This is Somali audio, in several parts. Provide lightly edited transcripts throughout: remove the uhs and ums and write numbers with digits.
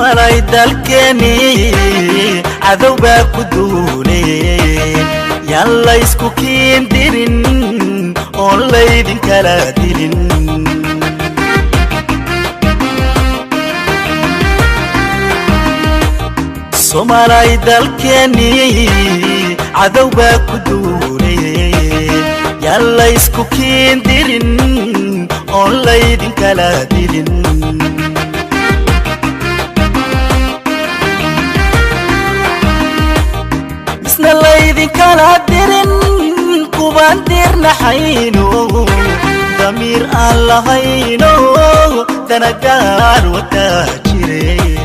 Somalay dalkeni cadowga ku duulay yalla isku kiin dirin oo laydin kala dilin Somalay dalkeni cadowga ku duulay yalla isku kiin dirin oo laydin kala dilin نلايدي كلا ديرن كوبان ديرنا حينو ضمير الله هينو تنقار وتاجري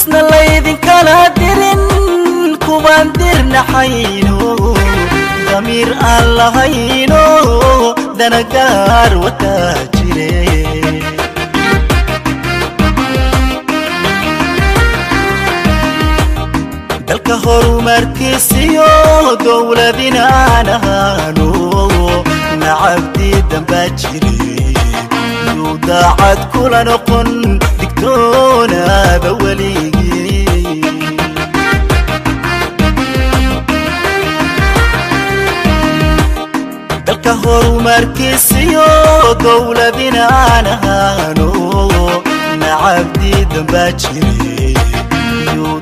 نلايدي كلا ديرن كوبان ديرنا حينو ضمير الله هينو تنقار وتاجري dalka horumarkiisiyo dowladina aan ahaano nacabti damba jiray uu daacad kula noqon digtoonaaba weligii dalka horumarkiisiyo dowladina aan ahaano nacabti damba jiray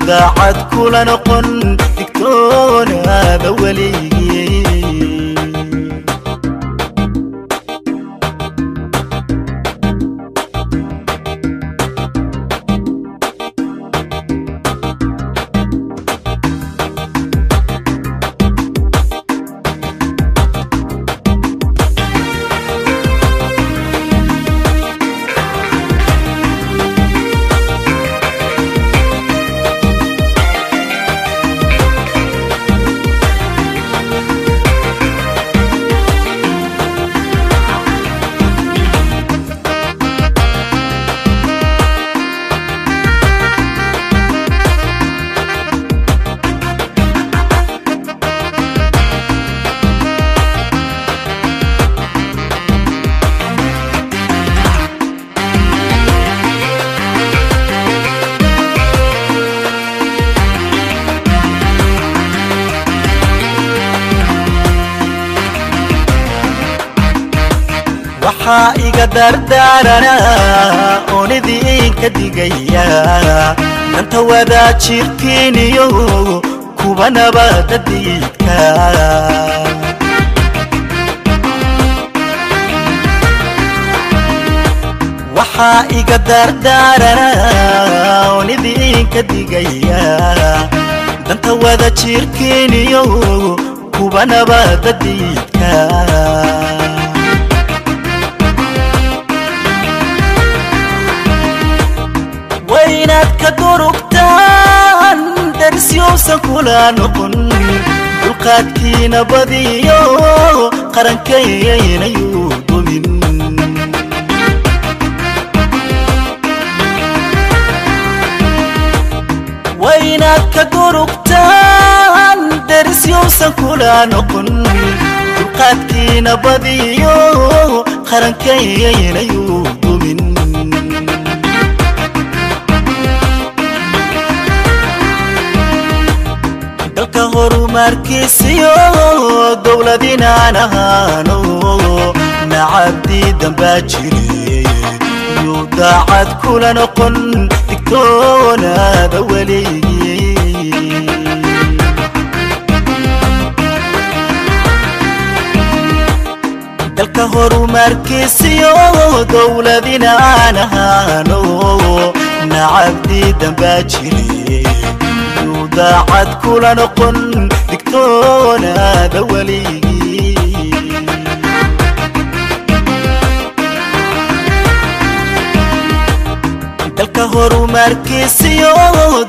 daacad kula noqon digtoonaaba weligii waxaa iga dardaarana oon idinka digaya danta wadaajirkiiniyo kuwa nabada diidka waxaa iga dardaarana oon idinka digaya danta wadaajirkiiniyo kuwa nabada diidka وينات كدركتان درسيوسا كلا نقن دلقات كينا بديو قرن كيين يودمين وينات كدركتان درسيوسا كلا نقن دلقات كينا بديو قرن كيين يودمين dalka horumarkiisiyo dowladina aan ahaano nacabti damba jiray uu daacad kula noqon digtoonaaba weligii dalka horumarkiisiyo dowladina aan ahaano nacabti damba jiray daacad kula noqon digtoonaaba weligii dalka horumarkiisiyo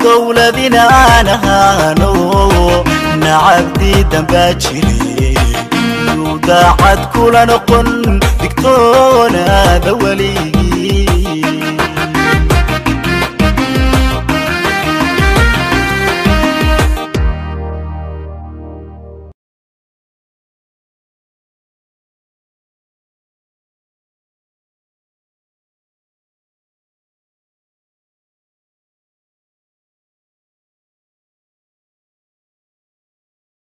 dowladina aan ahaano nacabti damba jiray daacad kula noqon digtoonaaba weligii